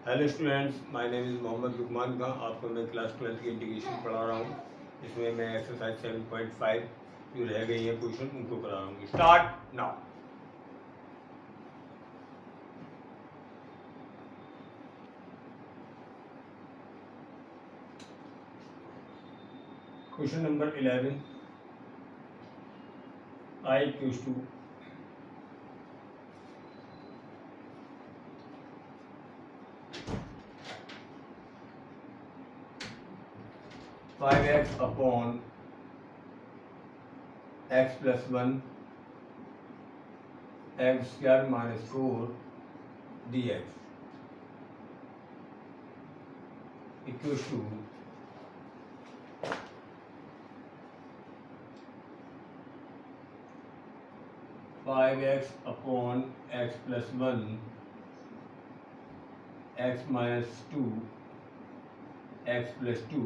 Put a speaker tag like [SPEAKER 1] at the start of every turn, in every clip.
[SPEAKER 1] Hello students, my name is Mohammad Luqman Khan. आपको मैं class 12 की इंटीग्रेशन पढ़ा रहा हूँ। इसमें मैं एक्सरसाइज 7.5 जो रह गई है क्वेश्चन उनको करा रहा हूँ। Start now. Question number 11, I equals to 5x upon x plus 1 x square minus 4 dx equals to 5x upon x plus 1 x minus 2 x plus 2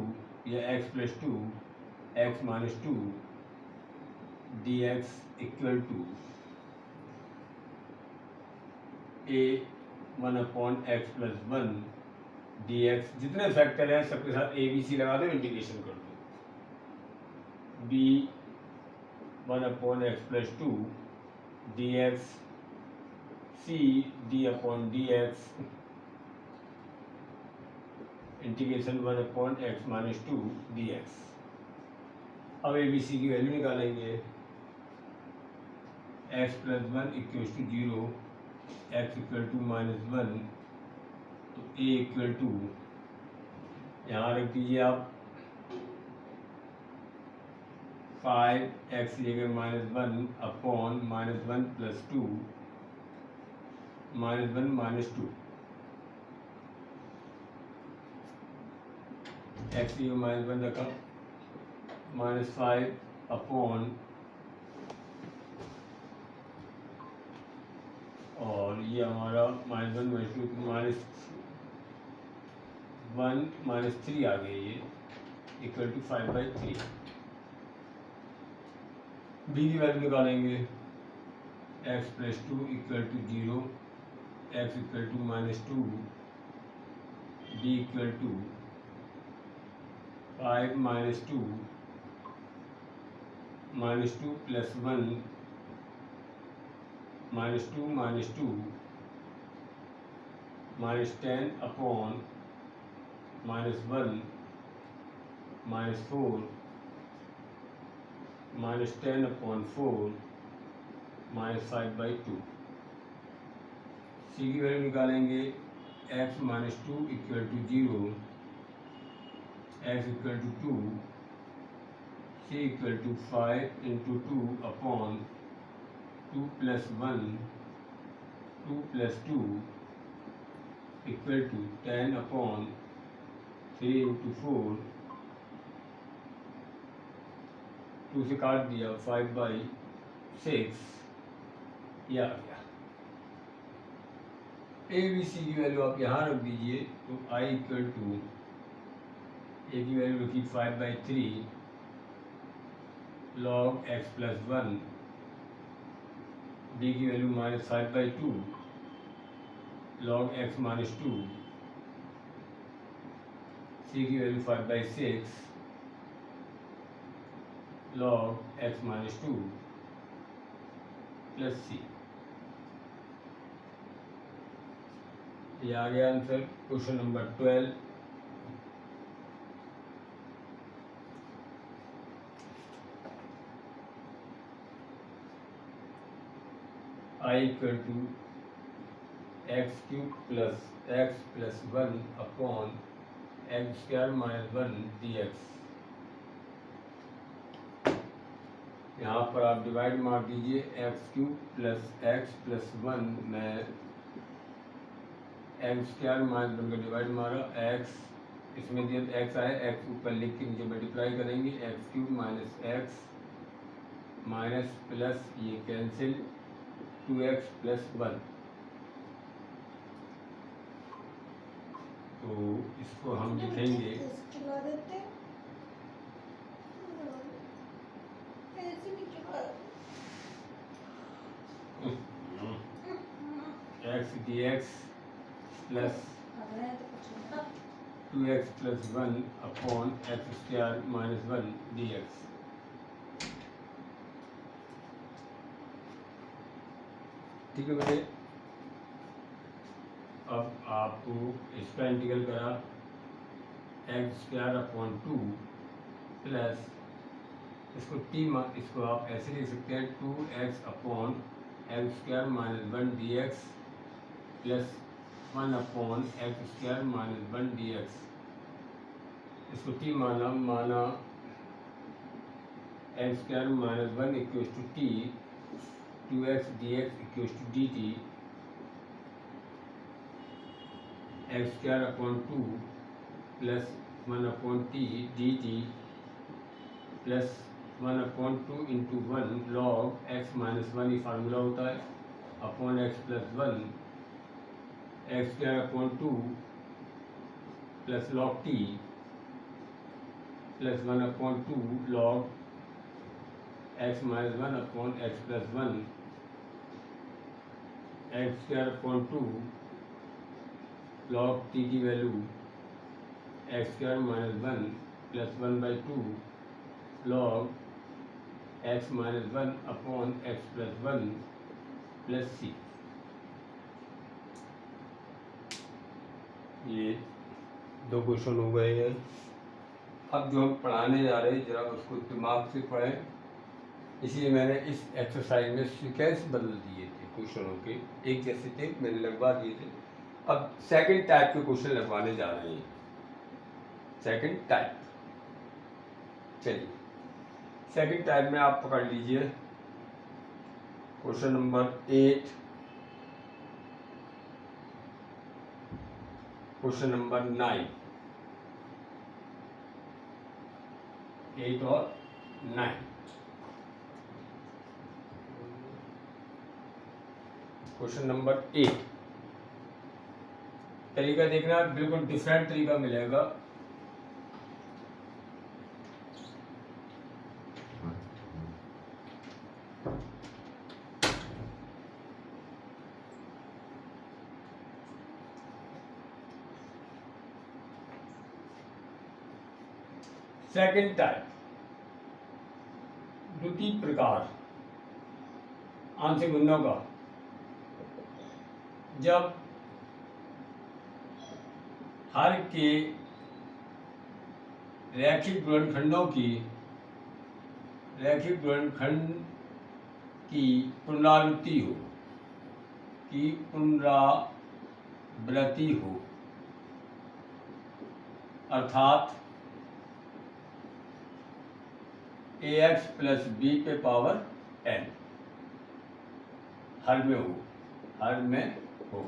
[SPEAKER 1] या x plus 2 x minus 2 dx equal to a 1 upon x plus 1 dx। जितने factor हैं सबके साथ a b c लगा दो, integration कर दो। b 1 upon x plus 2 dx c d upon dx integration 1 upon x minus 2 dx। अब A B C की वैल्यू निकालेंगे। x plus 1 equal to 0, x equal to minus 1, तो a इक्वल टू यहाँ रख दीजिए आप 5x लेकर minus 1 upon minus 1 plus 2 minus 1 minus 2 x लिए माइनस 1 रखा माइनस 5 अपॉन और ये हमारा माइनस 1 माइनस 2 माइनस 1 माइनस 3 आ गई, ये इक्वल टू 5/3। बी की वैल्यू निकालेंगे। x plus 2 equal to 0, x equal to minus 2, d equal to 5 minus 2 minus 2 plus 1 minus 2 minus 2 minus 10 upon minus 1 minus 4 minus 10 upon 4 minus 5/2। C की value निकालेंगे। x minus 2 equal to 0, x equal to 2, c equal to 5 into 2 upon 2 plus 1 2 plus 2 equal to 10 upon 3 into 4, 2 से काट दिया 5/6, यह आ गया। A B C की value आप यहाँ रख दीजिए, तो आई इक्वल टू ए की वैल्यू रखी 5/3 लॉग x प्लस 1, डी की value minus 5/2 log x minus 2, C की value 5/6 log x minus 2 plus C. ये आ गया answer. Question number 12, I equal to x cube plus x plus 1 upon x square minus 1 dx। यहाँ पर आप divide मार दीजिए। X cube plus x plus 1 में एक्स स्क्वायर माइनस 1 का डिवाइड मारा, एक्स इसमें दिया तो एक्स आए, एक्स ऊपर लिख के नीचे मल्टीप्लाई करेंगे। X cube minus x minus plus ये कैंसिल 2x प्लस 1, तो इसको हम लिखेंगे x dx plus 2x plus 1 upon x square minus 1 dx। ठीक है बेटे, अब आपको इसका इंटीग्रल करा एक्स स्क्वायर अपॉन 2 प्लस इसको आप ऐसे लिख सकते हैं 2x upon x square minus 1 dx plus 1 upon x square minus 1 dx। इसको t माना x square minus 1 equals to t 2x dx equals to dt x square upon 2 plus 1 upon t dt plus 1 upon 2 into 1 log x minus 1 ये formula होता है upon x plus 1 x square upon 2 plus log t plus 1 upon 2 log x minus 1 upon x plus 1 x square upon 2 log t की value x square minus 1 plus 1 by 2 log x minus 1 upon x plus 1 plus C. ये 2 question हो गए हैं। अब जो हम पढ़ाने जा रहे हैं जरा उसको दिमाग से पढ़ें, इसलिए मैंने इस एक्सरसाइज में सीक्वेंस बदल दिए थे क्वेश्चनों के, एक जैसे थे मैंने लगवा दिए थे। अब सेकंड टाइप के क्वेश्चन लगवाने जा रहे हैं, सेकंड टाइप। चलिए सेकंड टाइप में आप पकड़ लीजिए क्वेश्चन नंबर 8, क्वेश्चन नंबर 9, 8 और 9। क्वेश्चन नंबर 8 तरीका देखना, बिल्कुल डिफरेंट तरीका मिलेगा। सेकंड टाइप, द्वितीय प्रकार आंशिक गुणनों का। जब हर के रैखिक गुणनखंडों की पुनरावृत्ति हो, अर्थात ax प्लस b पे पावर n हर में हो।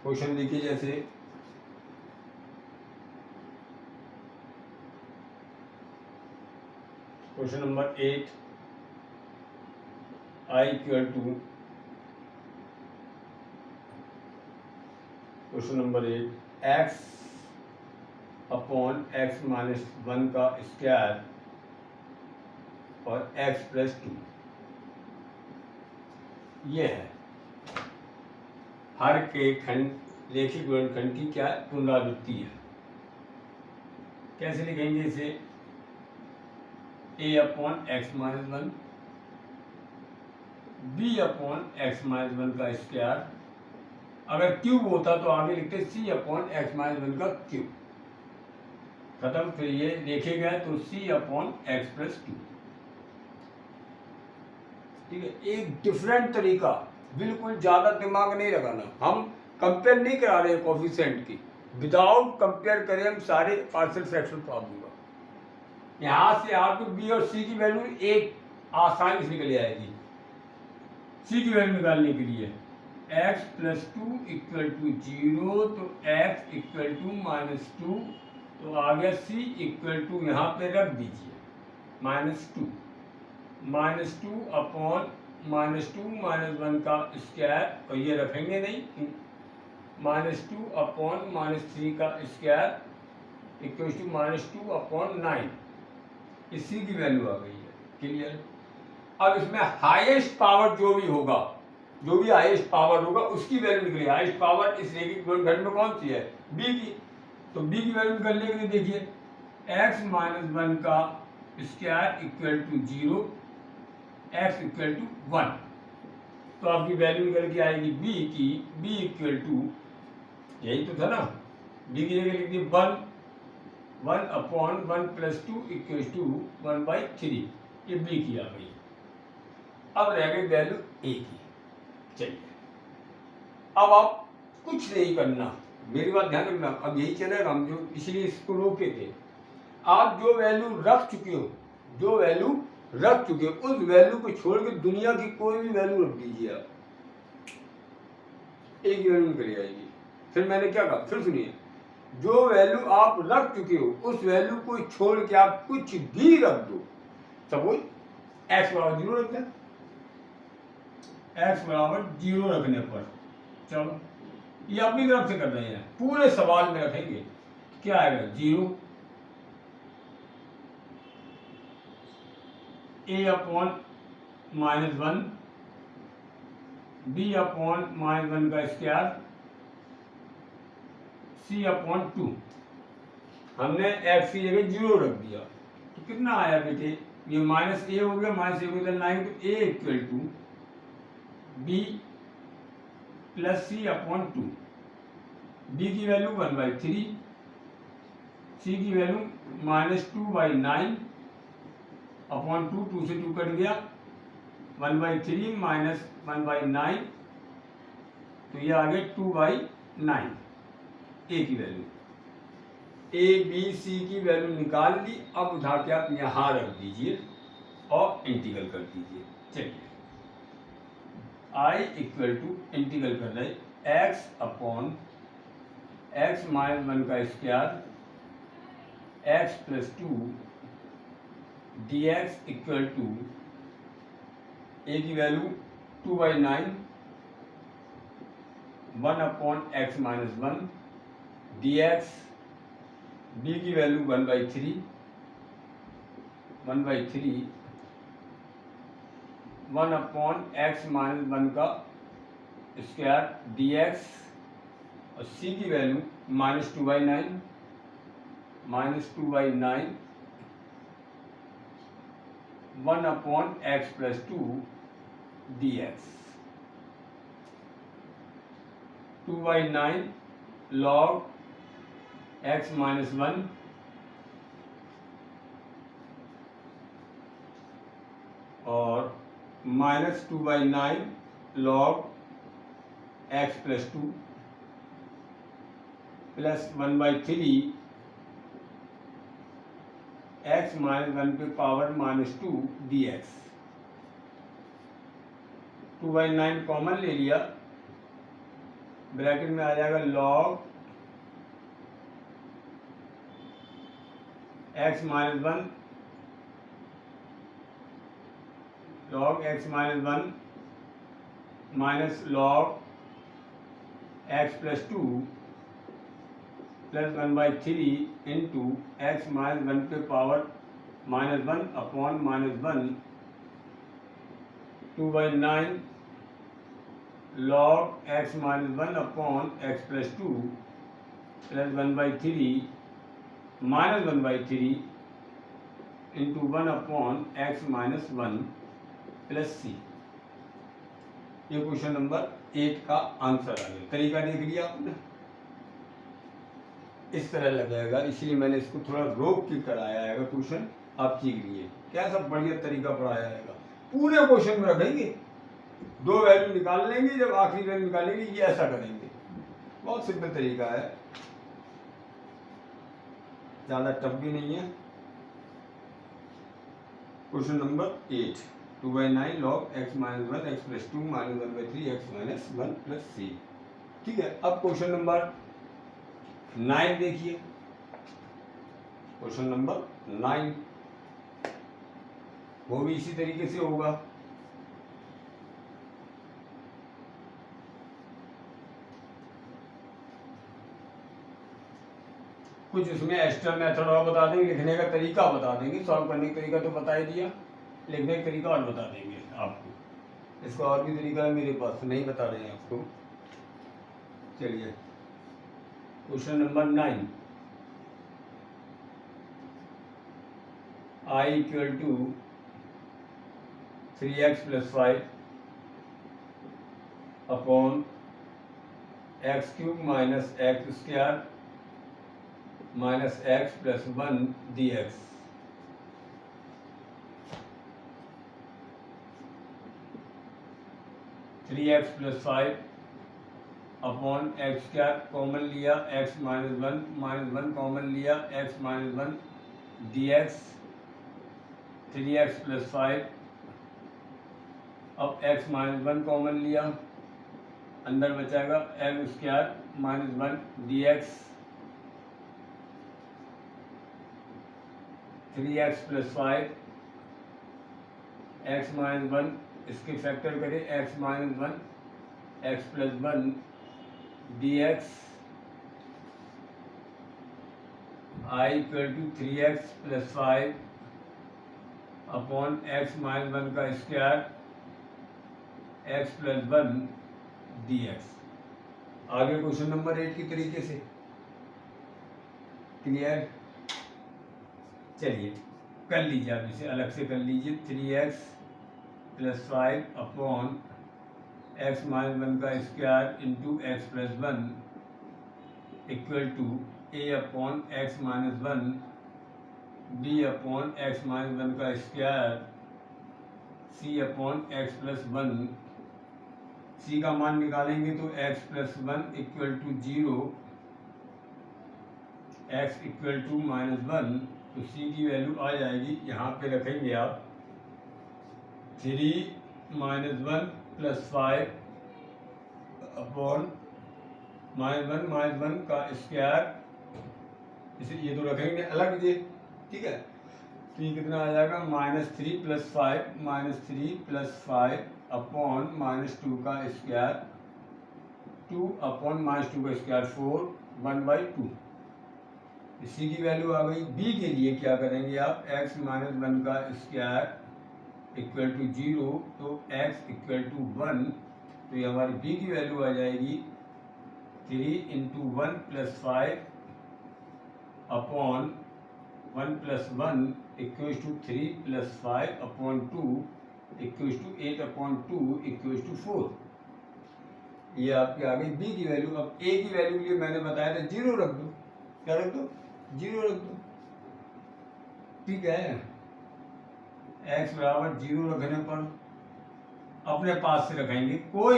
[SPEAKER 1] क्वेश्चन देखिए, जैसे question number 8, I equal to question number 8 x upon x minus 1 का स्क्वायर और x प्लस 2, ये है हर के खंड रेखिक गुणनखंड की क्या पुनरावृत्ति है। कैसे लिखेंगे इसे? a upon x minus 1 b upon x minus 1 का स्क्वायर, अगर क्यूब होता तो आगे लिखते c अपॉन एक्स माइनस 1 का क्यूब, खत्म। फिर ये देखे गए तो c अपॉन एक्स प्लस 2। ठीक है, एक डिफरेंट तरीका, बिल्कुल ज्यादा दिमाग नहीं लगाना। हम कंपेयर नहीं करा रहे कोफिशिएंट की, विदाउट कंपेयर करें हम सारे पार्शियल फ्रैक्शन प्रॉब्लम का। यहाँ से आपको बी और सी की वैल्यू एक आसानी से निकल आएगी। सी की वैल्यू निकालने के लिए x प्लस 2 इक्वल टू 0, तो x इक्वल टू माइनस 2, तो आ गया c इक्वल टू, यहाँ पे रख दीजिए minus two upon minus 2 minus 1 का स्क्वायर, और ये रखेंगे नहीं, माइनस 2 अपॉन माइनस 3 का square equal to minus 2 upon 9। इसी की वैल्यू आ गई है। क्लियर? अब इसमें हाईएस्ट पावर जो भी हाईएस्ट पावर होगा उसकी वैल्यू निकलेगी। हाईएस्ट पावर इस रैखिक गुणनखंड में कौन सी है? बी की। तो बी की वैल्यू निकलने के लिए देखिए x - 1 का square equal to 0, x equal to 1। तो आपकी वैल्यू निकल के आएगी बी की, बी इक्वल टू, यही तो था ना, बी की जगह लिख दी 1/1 + 2 इक्वल टू 1/3। ये बी की आ गई। अब रह गई वैल्यू ए की। चलिए अब आप कुछ नहीं करना, मेरी बात ध्यान रखना, अब यही चलेगा, हम जो इसलिए इसको रोके थे। आप जो वैल्यू रख चुके हो उस वैल्यू को छोड़ के दुनिया की कोई भी वैल्यू रख दीजिए आप, एक वैल्यू निकल जाएगी। फिर मैंने क्या कहा, फिर सुनिए, जो वैल्यू आप रख चुके हो उस वैल्यू को छोड़ के आप कुछ भी रख दो। सपोज x बराबर 0 रख दें, x बराबर 0 रखने पर, चलो ये अपनी तरफ से कर रहे हैं, पूरे सवाल में रखेंगे, क्या आएगा 0 a/-1 b/-1 का स्क्वायर c/2। हमने x की जगह 0 रख दिया तो कितना आया बेटे, ये -a हो गया, -a को इधर लाएंगे तो a equal to b + c/2। b की वैल्यू 1/3, c की वैल्यू -2/9 अपॉन 2 से 2 कट गया, 1/3 माइनस 1/9, तो ये आ गया 2/9। ए की वैल्यू, ए बी सी की वैल्यू निकाल ली। अब उठा के आप यहाँ रख दीजिए और इंटीग्रल कर दीजिए। चलिए आई इक्वल टू इंटीग्रल कर रहे x/(x - 1 का square x + 2 dx equal to a की वैल्यू 2/9 1/(x - 1) dx, b की वैल्यू 1/3 1/(x - 1) का स्क्वायर dx, और c की value -2/9 1/(x + 2) dx, 2/9 log x - 1 और -2/9 log x + 2 प्लस 1/3 x - 1 पे पावर -2 dx। 2/9 कॉमन ले लिया, ब्रैकेट में आ जाएगा log x - 1 minus log x + 2 plus 1/3 into x - 1 पे power -1 upon -1 2/9 log x - 1 upon x + 2 plus 1/3 -1/3 into 1 upon x - 1 plus c। ये question number 8 का answer आ गया। तरीका देख लिया आपने, इस तरह लगेगा, इसलिए मैंने इसको थोड़ा रोक के कराया है क्वेश्चन, आप सीख लिए। कैसा बढ़िया तरीका पढ़ाया है, पूरे क्वेश्चन में रखेंगे, 2 वैल्यू निकाल लेंगे, जब आखिरी वैल्यू निकालेंगे ये ऐसा करेंगे। बहुत सिंपल तरीका है, ज़्यादा टफ भी नहीं है। Question number 8, 2/9 log x - 1 x + 2 -1/3 x - 1 plus c। ठीक है, अब क्वेश्चन नंबर 9 देखिए। क्वेश्चन नंबर 9 वो भी इसी तरीके से होगा। कुछ इसमें एक्स्ट्रा मेथड और बता देंगे, लिखने का तरीका बता देंगे, सॉल्व करने का तरीका तो बता ही दिया। लिखने का तरीका और बता देंगे आपको। इसका और भी तरीका है मेरे पास, नहीं बता रहे हैं आपको। चलिए question number 9, I equal to 3x + 5 अपॉन x³ - x² - x + 1 dx। Three x plus 5 upon x² common लिया, x - 1 कॉमन लिया, x - 1 dx। 3x + 5 अब x - 1 कॉमन लिया, अंदर बचाएगा m² - 1 dx। 3x + 5 x - 1 इसके फैक्टर करें, x - 1 x + 1 dx। I equal to 3x + 5 upon x - 1 का square x + 1 dx। आगे क्वेश्चन नंबर 8 की तरीके से क्लियर। चलिए कर लीजिए, आप इसे अलग से कर लीजिए। 3x + 5 अपॉन x - 1 का square into x + 1 equal to a upon x - 1 b upon x - 1 का square c upon x + 1। c का मान निकालेंगे तो x + 1 equal to 0, x equal to -1, तो c की वैल्यू आ जाएगी, यहाँ पे रखेंगे आप 3 - 1 + 5 अपॉन -1 का स्क्वायर, इसे ये तो रखेंगे अलग ये, ठीक है। तो ये कितना आ जाएगा -3 + 5 अपॉन -2 का स्क्वायर, 2 अपॉन -2 का स्क्वायर 4 1/2। इसी की वैल्यू आ गई। b के लिए क्या करेंगे आप, x - 1 का स्क्वायर इक्वल टू 0, तो x इक्वल टू 1, तो ये हमारी b की वैल्यू आ जाएगी 3 × 1 + 5 upon 1 + 1 equals to 3 + 5 upon 2 equals to 8 upon 2 equals to 4। ये आपकी आ गई b की वैल्यू। अब a की वैल्यू के लिए मैंने बताया था 0 रख दो। क्या रख दो? 0 रख दो, ठीक है। x = 0 रखने पर अपने पास से रखेंगे, कोई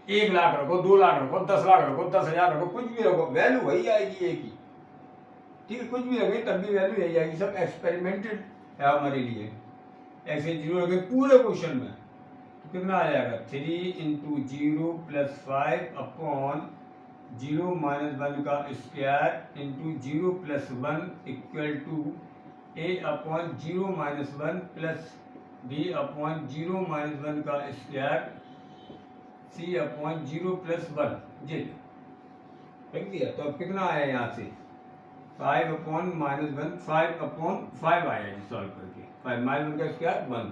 [SPEAKER 1] 1 लाख रखो, 2 लाख रखो, 10 लाख रखो, 10,000 रखो, कुछ भी रखो, वैल्यू वही आएगी एक ही, ठीक है। कुछ भी रखें तब भी वैल्यू यही आएगी। सब एक्सपेरिमेंटेड है हमारे लिए। ऐसे 0 रखें पूरे क्वेश्चन में तो कितना आ जाएगा, 3 × 0 + 5 अपॉन 0 - 1 का square into 0 + 1 equal to a upon 0 - 1 plus b upon 0 - 1 का स्क्वायर c अपॉन 0 + 1। जी रख दिया। तो अब कितना आया यहाँ से 5 अपॉन -1, 5 अपॉन 5 आया जी सॉल्व करके। 5 - 1 का स्क्वायर 1,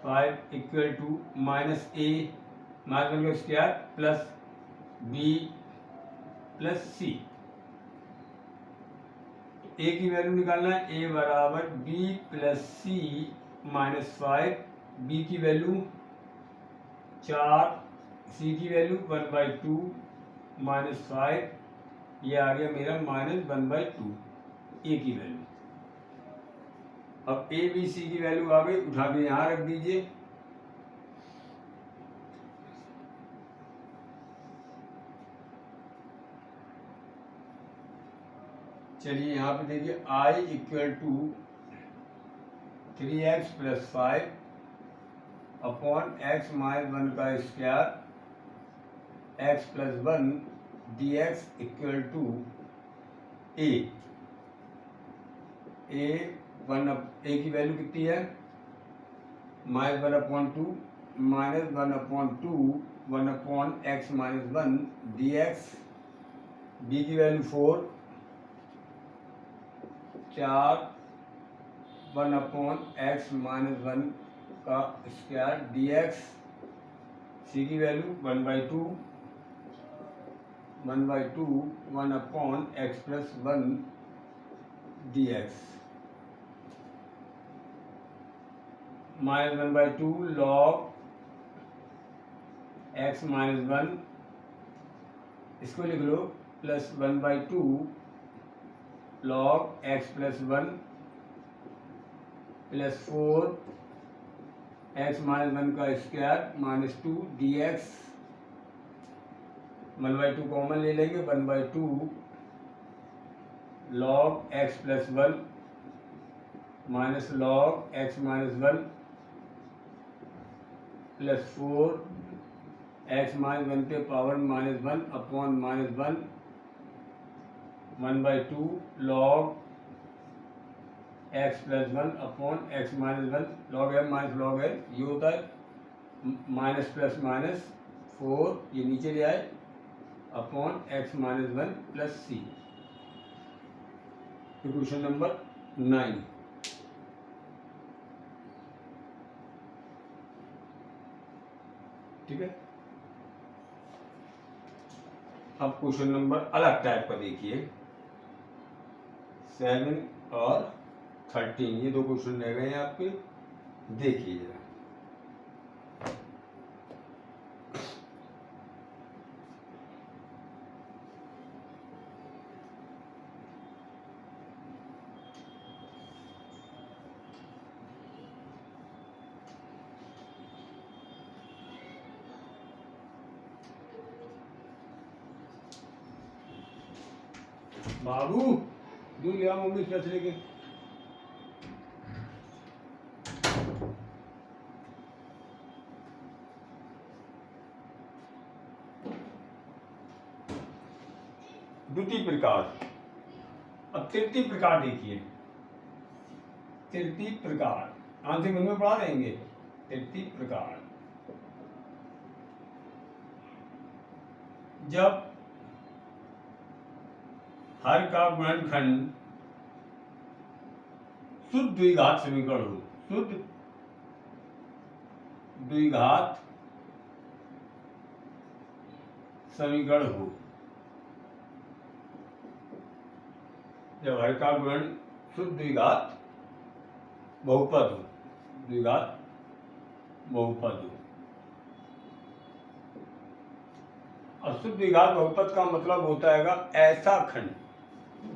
[SPEAKER 1] 5 इक्वल टू -a - 1 का square plus b plus c। a की वैल्यू निकालना है, a बराबर b + c - 5, b की वैल्यू 4, c की वैल्यू 1/2 -5, ये आ गया मेरा -1/2 a की वैल्यू। अब a b c की वैल्यू आ गई, उठा के यहाँ रख दीजिए। चलिए यहाँ पे देखिए, I equal to 3x + 5 upon x - 1 का square x + 1 dx equal to a। a की वैल्यू कितनी है, -1/2 -1/2 1 अपॉन x - 1 dx। b की वैल्यू 4, 1/x माइनस 1 का स्क्वायर dx, c की value 1/2 1/x plus 1 dx minus 1/2 log x minus 1, इसको लिख लो, plus 1/2 log x plus 1 plus 4 x minus 1 का स्क्वायर माइनस 2 dx 1/2 कॉमन ले लेंगे, 1/2 log x plus 1 minus log x minus 1 plus 4 x minus 1 पे power minus 1 upon minus 1 1/2 log x plus 1 upon x minus 1 log m minus log l, ये होता है minus plus minus 4, ये नीचे ले आए, upon x minus 1 plus c। Question number 9। ठीक है, अब क्वेश्चन नंबर अलग टाइप का देखिए, 7 और 13, ये दो क्वेश्चन रह गए हैं आपके, देखिए जरा। बाबू दूध ले आओ, मम्मी स्पेशल लेके। द्वितीय प्रकार, अब तृतीय प्रकार देखिए, तृतीय प्रकार आंसर में पढ़ा देंगे। तृतीय प्रकार, जब हर का गुणनखंड शुद्ध द्विघात समीकरण हो, शुद्ध द्विघात समीकरण हो, जब हर का गुणन शुद्ध द्विघात बहुपद हो, द्विघात बहुपद हो। और शुद्ध द्विघात बहुपद का मतलब होता है ऐसा खंड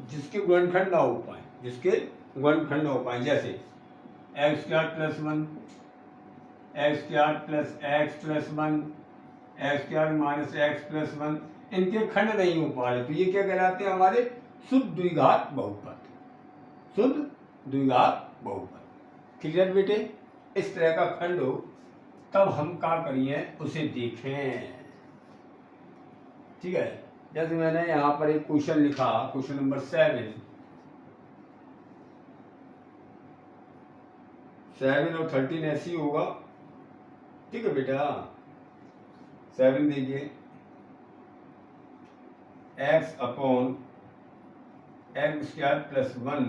[SPEAKER 1] जिसके गुणनखंड ना हो पाए, जिसके गुणनखंड ना हो पाए, जैसे x square plus 1, x square plus x plus 1, x square minus x plus 1, इनके खंड नहीं हो पा रहे, तो ये क्या कहलाते हैं? हमारे शुद्ध द्विघात बहुपद, शुद्ध द्विघात बहुपद। क्लियर बेटे? इस तरह का खंड हो तब हम क्या करिए, उसे देखें। ठीक है, जैसे मैंने यहाँ पर एक क्वेश्चन लिखा, क्वेश्चन नंबर 7 और 13 ऐसी होगा। ठीक है बेटा, 7 देखिए, x upon x square plus 1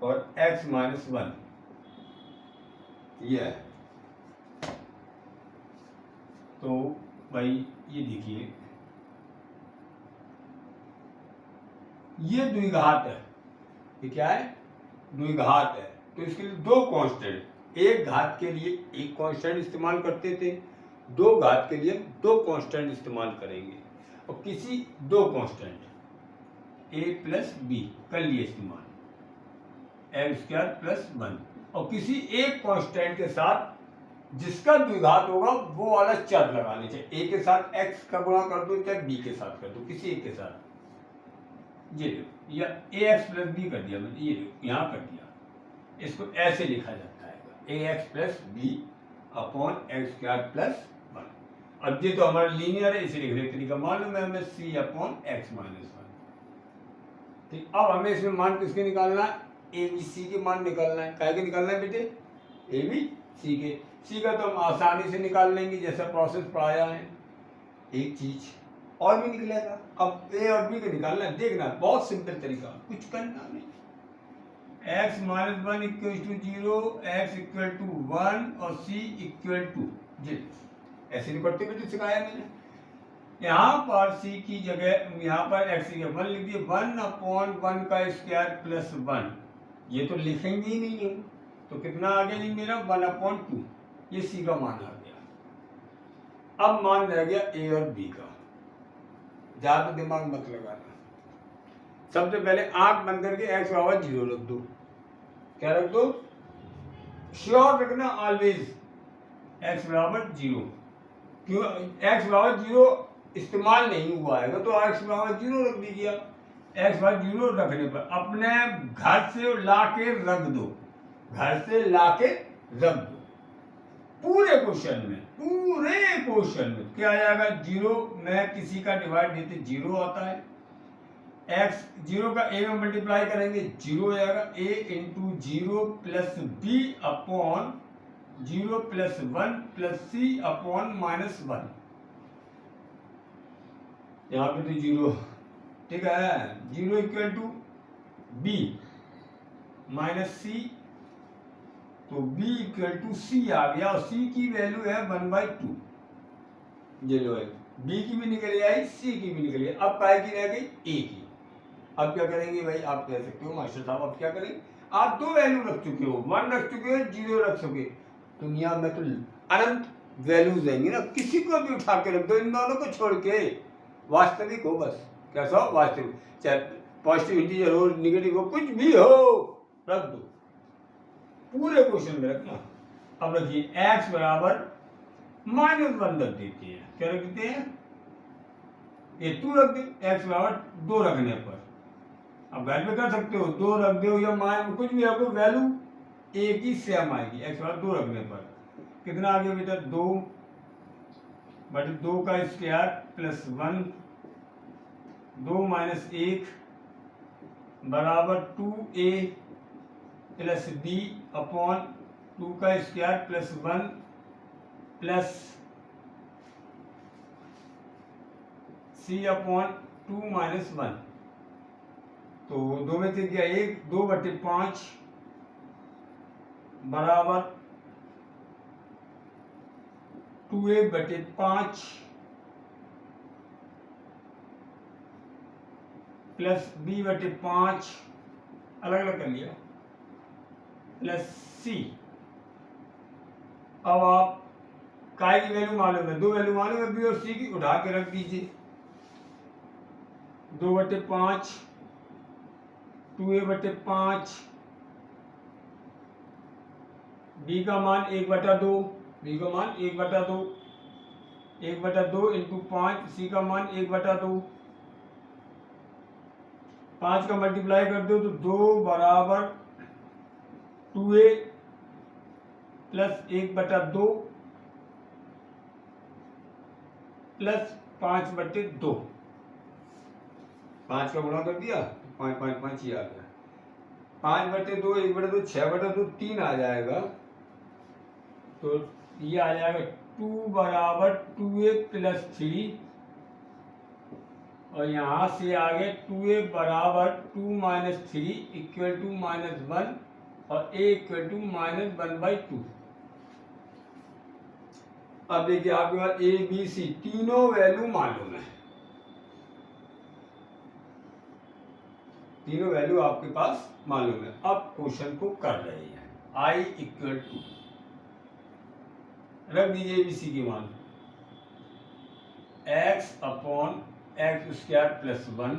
[SPEAKER 1] और x माइनस 1, ये है। तो भाई ये देखिए, ये द्विघात है, ये क्या है? द्विघात है। तो इसके लिए दो कांस्टेंट, एक घात के लिए एक कांस्टेंट इस्तेमाल करते थे, दो घात के लिए दो कांस्टेंट इस्तेमाल करेंगे। और किसी दो कांस्टेंट a प्लस बी कर लिए इस्तेमाल, x स्क्वायर प्लस 1, और किसी एक कांस्टेंट के साथ जिसका द्विघात होगा वो वाला चर लगाने चाहिए। a के साथ x का गुणा कर दो, चाहे b के साथ कर दो, किसी एक के साथ, ये लो, या ax प्लस बी कर दिया मैंने, ये लो यहाँ कर दिया। इसको ऐसे लिखा जाता है ax plus b upon x square plus 1। अब ये तो हमारा लीनियर है, इसे लिखने का तरीका मालूम है हमें, c अपॉन एक्स माइनस 1। ठीक, अब हमें इसमें मान किसके निकालना है? ए बी सी के मान निकालना है। क्या के निकालना है बेटे? ए बी सी के। सी का तो हम आसानी से निकाल लेंगे, जैसा प्रोसेस पढ़ाया है। एक चीज और भी निकलेगा। अब ए और बी का निकालना है, देखना बहुत सिंपल तरीका, कुछ करना नहीं। x minus one equal to zero, x equal to one और c इक्वल टू जीरो। ऐसे नहीं पढ़ते बेटे, सिखाया मैंने। यहाँ पर c की जगह यहाँ पर x की जगह 1 लिख दिए, 1/1 का स्क्वायर प्लस 1। ये तो लिखेंगे ही नहीं है, तो कितना आ गया जी मेरा 1/2। ये c का मान आ गया। अब मान रह गया a और b का। ज्यादा दिमाग मत लगाना। सबसे पहले आंख बंद करके x बराबर 0 रख दो। क्या रख दो? श्योर रखना ऑलवेज x बराबर 0। क्यों x बराबर 0 इस्तेमाल नहीं हुआ है तो x बराबर 0 रख दीजिए। x बराबर 0 रखने पर अपने घर से लाके रख दो, घर से लाके रख दो। पूरे क्वेश्चन में क्या आ जाएगा? 0 में किसी का डिवाइड देते 0 आता है। x 0 का a में मल्टीप्लाई करेंगे 0 हो जाएगा। a into 0 plus b upon 0 plus 1 plus c upon minus 1। यहाँ पे तो 0, ठीक है। 0 equal to b minus c, तो b इक्वल टू c आ गया और c की वैल्यू है 1/2। ये लो है, b की भी निकल आई, c की भी निकल आई। अब काय की रह गई? a की। अब क्या करेंगे भाई? आप कह सकते हो मास्टर साहब अब क्या करेंगे? आप दो वैल्यू रख चुके हो, 1 रख चुके हो, 0 रख चुके। दुनिया में तो अनंत वैल्यूज देंगे ना, किसी को भी उठा के रख दो, इन दोनों को छोड़ के। वास्तविक हो बस, कैसा हो? वास्तविक, चाहे पॉजिटिव इंटीजर हो, निगेटिव हो, कुछ भी हो, रख दो। पूरे क्वेश्चन में रखना। अब रखिए x बराबर -1 रख देते हैं। क्या रख देते हैं? ये 2 रख दे, x बराबर 2 रखने पर। अब वैल्यू में कर सकते हो, 2 रख दो या मान कुछ भी रखो, वैल्यू एक ही सेम आएगी। x बराबर 2 रखने पर कितना आ गया बेटा? 2/2 का स्क्वायर प्लस 1, 2 माइनस 1 बराबर 2a प्लस b अपॉन 2 का square plus 1 plus c upon 2 minus 1। तो 2 में से क्या? 1, 2/5 बराबर 2a/5 प्लस b/5, अलग अलग कर लिया, प्लस c। अब आप काय की वैल्यू मालूम है, दो वैल्यू मालूम है, बी और सी की, उठा के रख दीजिए। 2/5 2a/5, b का मान 1/2, b का मान 1/2, 1/2 इंटू 5, सी का मान 1/2। 5 का मल्टीप्लाई कर दो तो 2 बराबर 2a प्लस 1/2 प्लस 5/2। 5 का गुणा कर दिया, 5 5 5 ही आ गया। 5/2 1/2 6/2 3 आ जाएगा। तो ये आ जाएगा 2 बराबर 2a प्लस 3, और यहाँ से आगे 2a बराबर 2 माइनस 3 इक्वल टू -1 और a इक्वल टू -1/2। अब देखिए आपके पास a b c तीनों वैल्यू मालूम है, तीनों वैल्यू आपके पास मालूम है। अब क्वेश्चन को कर रहे हैं। i इक्वल टू रख दीजिए bc की मान, x upon x square plus 1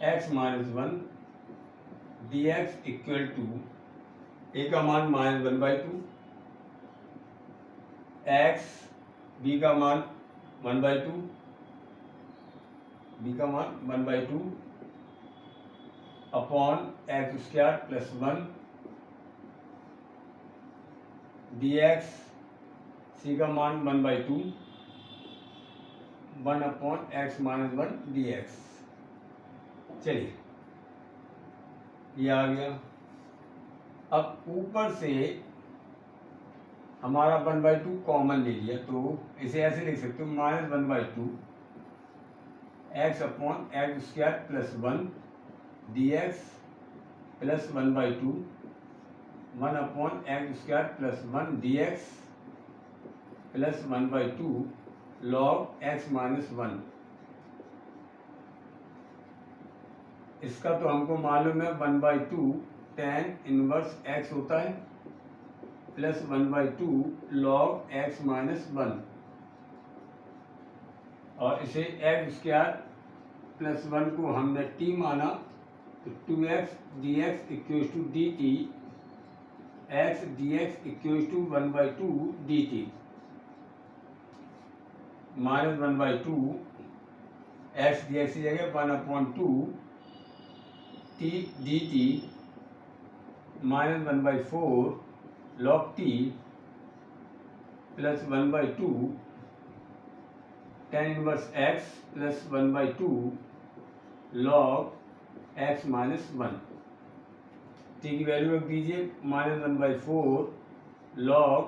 [SPEAKER 1] x minus 1 dx equal to a का मान -1/2, x b का मान 1/2, b का मान 1/2 upon x square plus 1 dx, c का मान 1/2, 1 अपॉन एक्स माइनस 1 dx। चलिए ये आ गया। अब ऊपर से हमारा 1/2 कॉमन ले लिया, तो इसे ऐसे लिख सकते हो -1/2 x upon x square plus 1 dx plus 1/2 1/x² plus 1 dx plus 1/2 log x minus 1। इसका तो हमको मालूम है 1/2 tan इनवर्स x होता है प्लस 1/2 log x माइनस 1, और इसे x² प्लस 1 को हमने t माना तो 2x dx equal to dt, x dx equal to 1/2 dt minus 1/2 x dx की जगह 1/2 t dt माइनस 1/4 log t plus 1/2 tan inverse x plus 1/2 log x minus 1। t की वैल्यू रख दीजिए माइनस 1/4 log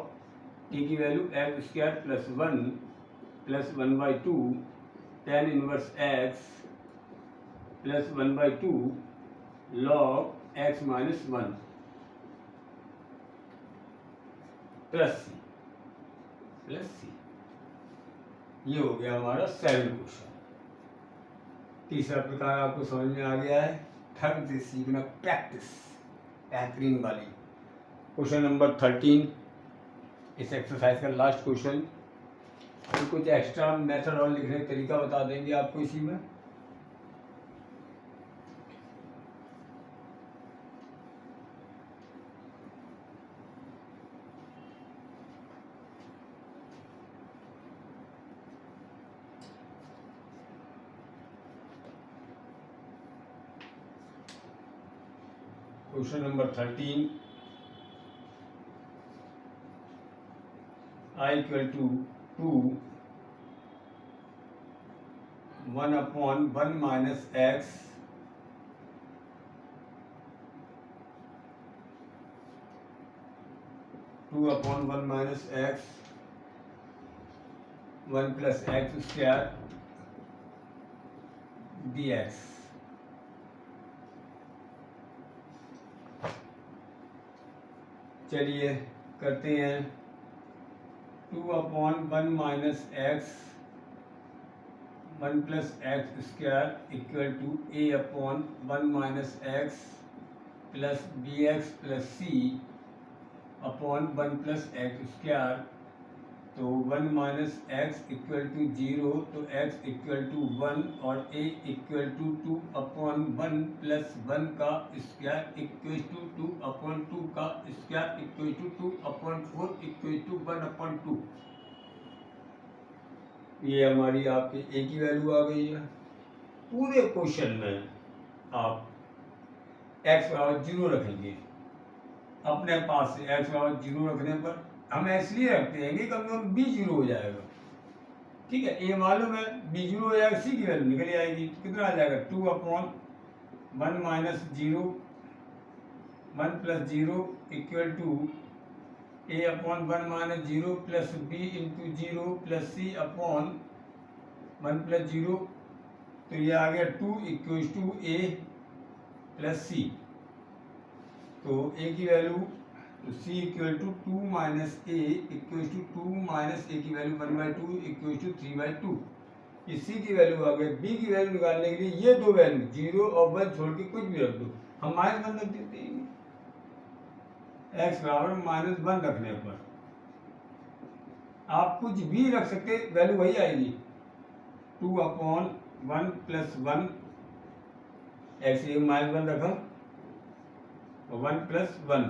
[SPEAKER 1] t की value x² plus 1 plus 1/2 tan inverse x plus 1/2 log x minus 1 plus C. ये हो गया हमारा सेकंड क्वेश्चन। तीसरा प्रकार आपको समझ में आ गया है। थर्ड से सीखना प्रैक्टिस बेहतरीन वाली। क्वेश्चन नंबर 13 इस एक्सरसाइज का लास्ट क्वेश्चन। तो कुछ एक्स्ट्रा मेथड और लिखने का तरीका बता देंगे आपको इसी में। Question number 13 I equal to 2 1/1 minus x 2/1 minus x 1 plus x square dx। चलिए करते हैं। 2/1 minus x 1 plus x square equal to a/1 minus x plus bx plus c upon 1 plus x square. तो 1 minus x equal to 0, तो x equal to 1 और a equal to 2/1 plus 1 का square equal to 2/2 का square equal to 2/4 equal to 1/2। ये हमारी आपकी a की value आ गई है। पूरे क्वेश्चन में आप x बराबर 0 रखेंगे। अपने पास से x बराबर 0 रखने पर हम इसलिए रखते हैं कि कम से कम b 0 हो जाएगा। ठीक है, ये मालूम है b 0 हो जाएगा, c की वैल्यू निकल जाएगी। कितना आ जाएगा 2/1 minus 0 1 plus 0 equal to a/1 minus 0 plus b into 0 plus c upon 1 plus 0। तो ये आ गया 2 equal to a plus c। तो a की value c equal to 2 minus a equal to 2 minus a की वैल्यू 1/2 इक्वल टू 3/2। इस c की value आ गई। b की वैल्यू निकालने के लिए ये दो वैल्यू 0 और 1 छोड़ के कुछ भी रख दो। हम -1 रख देते हैं। x बराबर -1 रखने पर आप कुछ भी रख सकते, वैल्यू वही आएगी। 2/1 प्लस 1 x -1 रखा और 1 plus 1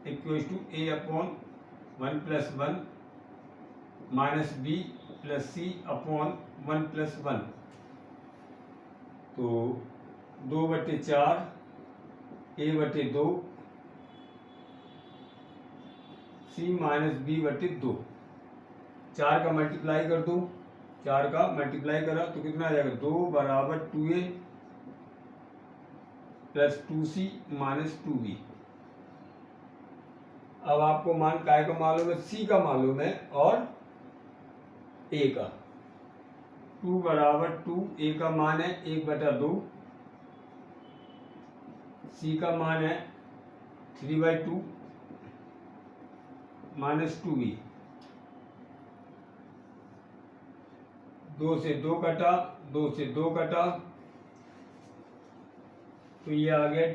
[SPEAKER 1] equal to a/1 plus 1 minus b plus c upon 1 plus 1। तो 2/4 a/2 c माइनस b/2। 4 का मल्टीप्लाई कर दो, 4 का मल्टीप्लाई करा तो कितना आ जाएगा 2 बराबर 2a plus 2c minus 2b। अब आपको मान काय का मालूम है, c का मालूम है और a का। 2 बराबर 2, a का मान है 1/2, सी का मान है 3/2 माइनस 2b, 2 से 2 कटा, 2 से 2 कटा, तो ये आ गया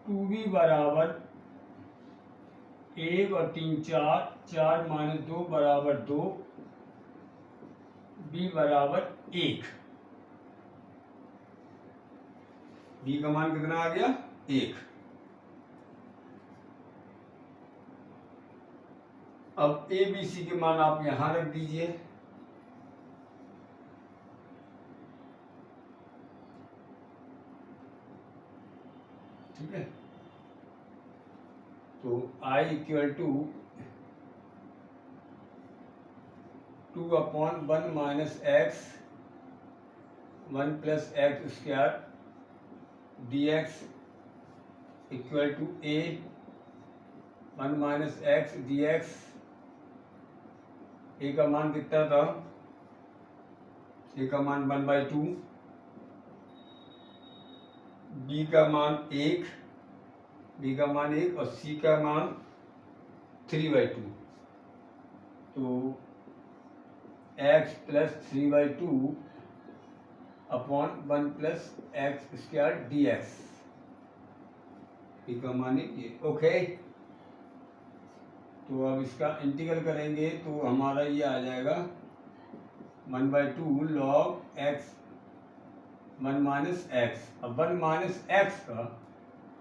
[SPEAKER 1] 2b बराबर 1 और 3 4, 4 माइनस 2 बराबर 2, b बराबर 1। b का मान कितना आ गया? 1। अब ए बी सी के मान आप यहां रख दीजिए। ठीक है, तो I equal to 2/1 minus x 1 plus x square dx equal to a 1 minus x dx। a का मान कितना था? a का मान 1/2, b का मान 1, b का मान 1 और c का मान 3/2। तो x plus 3/2 upon 1 plus x square dx, b का मान ये। ओके, तो अब इसका इंटीग्रल करेंगे तो हमारा ये आ जाएगा 1/2 log x 1 माइनस एक्स। अब 1 माइनस एक्स का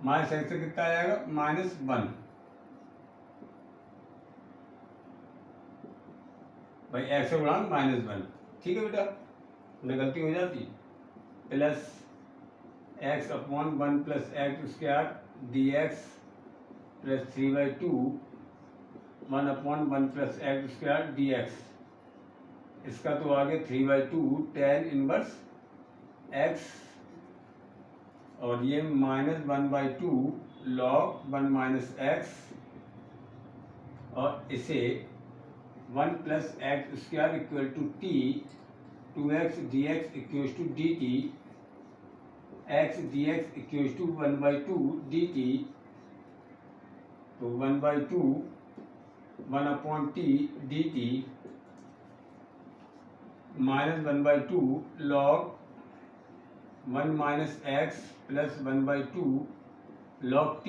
[SPEAKER 1] माइनस एक्स से कितना आएगा? -1। भाई एक्स से गुणा -1। ठीक है बेटा, ना गलती हो जाती। Plus x upon 1 plus x square dx plus 3/2 1 upon 1 plus x square dx। इसका तो आगे 3/2 tan इनवर्स x और ये -1/2 log 1 माइनस एक्स और इसे 1 plus x square equal to t 2x dx equal to dt x dx equal to 1/2 dt। तो 1/2 1 upon t dt -1/2 log 1 minus x plus 1/2 log t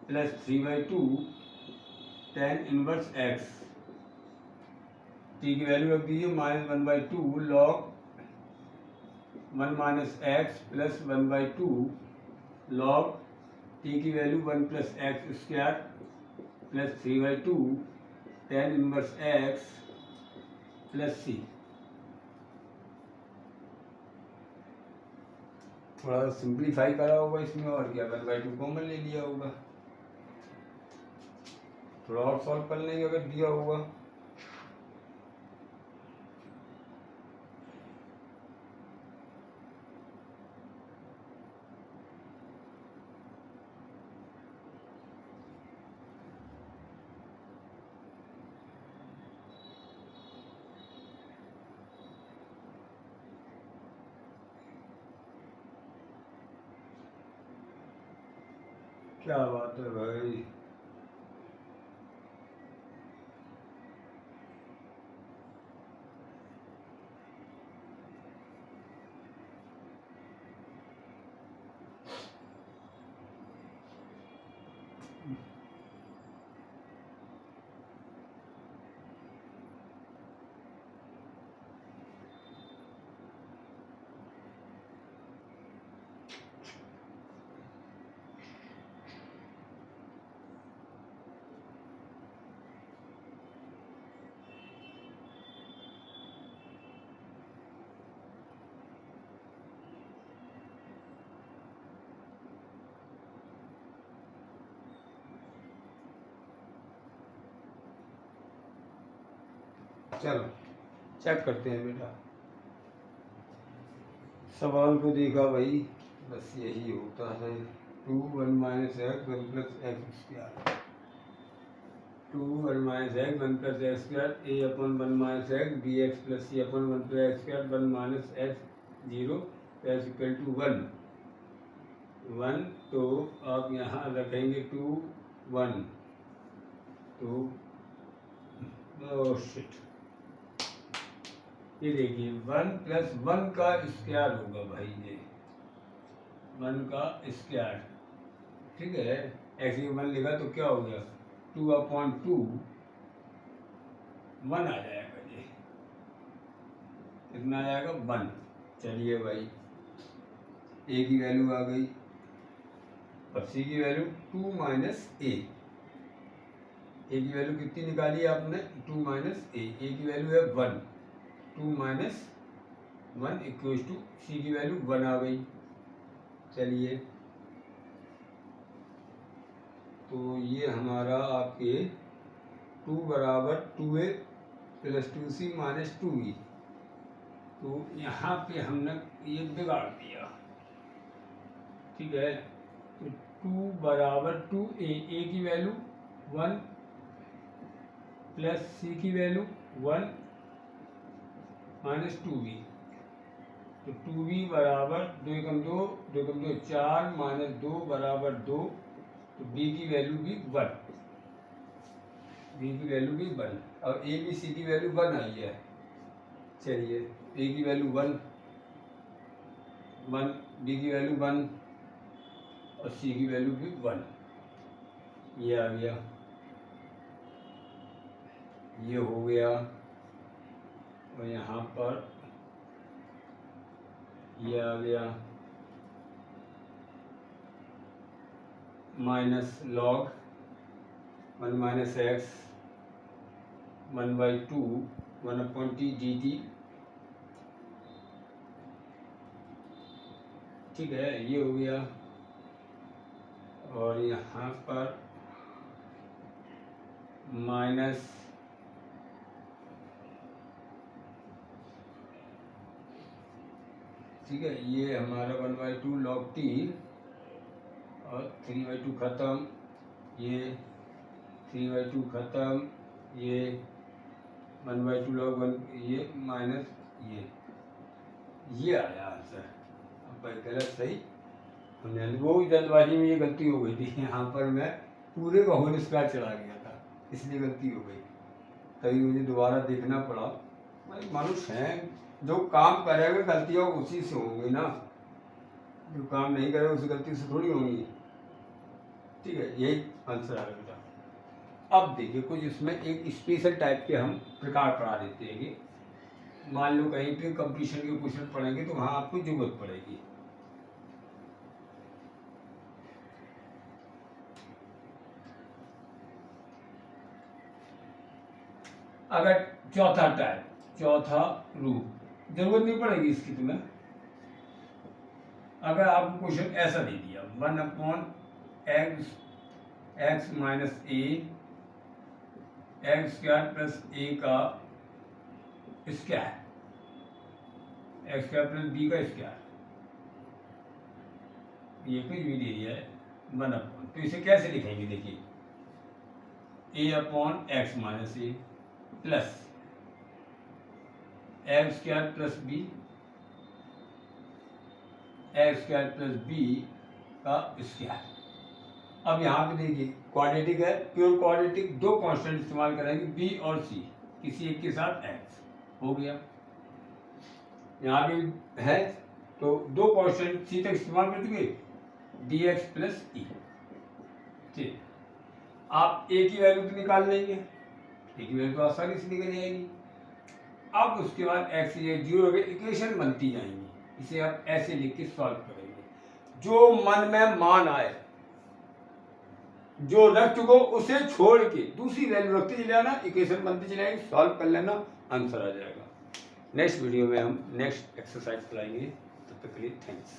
[SPEAKER 1] plus 3/2 tan inverse x। t की value रख दीजिए -1/2 log 1 minus x plus 1/2 log t की value 1 plus x square plus 3/2 tan inverse x plus c। थोड़ा सा simplify करा होगा इसमें, और क्या 1/2 कॉमन ले लिया होगा। थोड़ा और सॉल्व कर लेंगे अगर दिया होगा। क्या बात है भाई। चलो चेक करते हैं बेटा। सवाल को देखा भाई, बस यही होता है। 2 1 minus x 1 plus x square 2 1 minus x 1 plus x square a upon 1 minus x b x plus c upon 1 plus x square 1 minus x 0 x equal to 1। 1 तो आप यहाँ रखेंगे 2 1 तो शिट, ये देखिए 1 प्लस 1 का स्क्वायर होगा भाई, ये 1 का स्क्वायर, ठीक है। ऐसे ही 1 लिखा तो क्या हो गया 2/2 1 आ जाएगा, ये कितना आ जाएगा 1। चलिए भाई ए की वैल्यू आ गई और सी की वैल्यू 2 माइनस ए की वैल्यू कितनी निकाली आपने 2 माइनस ए की वैल्यू है 1, 2 माइनस 1 इक्वल्स टू सी की वैल्यू 1 आ गई। चलिए तो ये हमारा आपके 2 बराबर 2a plus 2c minus 2b, तो यहाँ पे हमने ये बिगाड़ दिया, ठीक है। तो 2 बराबर 2a, ए की वैल्यू 1 प्लस सी की वैल्यू 1 माइनस 2b, तो 2b बराबर 2 एकम 2 2 एकम 2 4 माइनस 2 बराबर 2, तो b की वैल्यू भी 1, b की वैल्यू भी 1 और ए बी सी की वैल्यू 1 आई है। चलिए ए की वैल्यू 1 1, बी की वैल्यू 1 और सी की वैल्यू भी 1, ये आ गया, ये हो गया। और यहाँ पर ये आ गया minus log 1 minus x 1/2 1/t dt, ठीक है, ये हो गया। और यहाँ पर माइनस ठीक है, ये हमारा 1/2 log t और 3/2 ख़त्म, ये 3/2 ख़त्म, ये 1/2 log 1, ये माइनस ये आया आंसर। अब भाई गलत सही हमने वो जल्दबाजी में ये गलती हो गई थी, यहाँ पर मैं पूरे का होल स्क्वायर चला गया था, इसलिए गलती हो गई, तभी मुझे दोबारा देखना पड़ा। भाई मनुष्य हैं, जो काम करेगा गलतियाँ उसी से होंगी ना, जो काम नहीं करेगा उस गलती से थोड़ी होंगी, ठीक है, यही आंसर आ गया। अब देखिए कुछ इसमें एक स्पेशल टाइप के हम प्रकार पढ़ा देते हैं कि मान लो कहीं पे कंपटीशन के क्वेश्चन पढ़ेंगे तो वहाँ आपको जरूरत पड़ेगी। अगर चौथा रूप जरूरत नहीं पड़ेगी इसकी तुम्हें। अगर आपको क्वेश्चन ऐसा दे दिया 1/x minus a x square plus a का square, x square plus b का स्क्वायर, ये कुछ भी दे दिया है 1/, तो इसे कैसे लिखेंगे देखिए a/x minus a plus x square plus b, x square plus b का स्क्वायर। अब यहाँ पे देखिए क्वाड्रेटिक है, प्योर क्वाड्रेटिक, दो कांस्टेंट इस्तेमाल करेंगे बी और सी, किसी एक के साथ एक्स हो गया। यहाँ भी है तो दो कांस्टेंट सी तक इस्तेमाल कर देंगे डी एक्स प्लस ई, ठीक। आप ए की वैल्यू तो निकाल लेंगे, ए की वैल्यू तो आसानी से निकल जाएगी। अब उसके बाद एक्स ये 0 के इक्वेशन बनती जाएंगी, इसे आप ऐसे लिख के सॉल्व करेंगे, जो मन में मान आए, जो रख चुको उसे छोड़ के दूसरी वैल्यू रखते चले जाना, इक्वेशन बनती चलेगी, सॉल्व कर लेना, आंसर आ जाएगा। नेक्स्ट वीडियो में हम नेक्स्ट एक्सरसाइज पढ़ाएंगे, तब तक के लिए थैंक्स।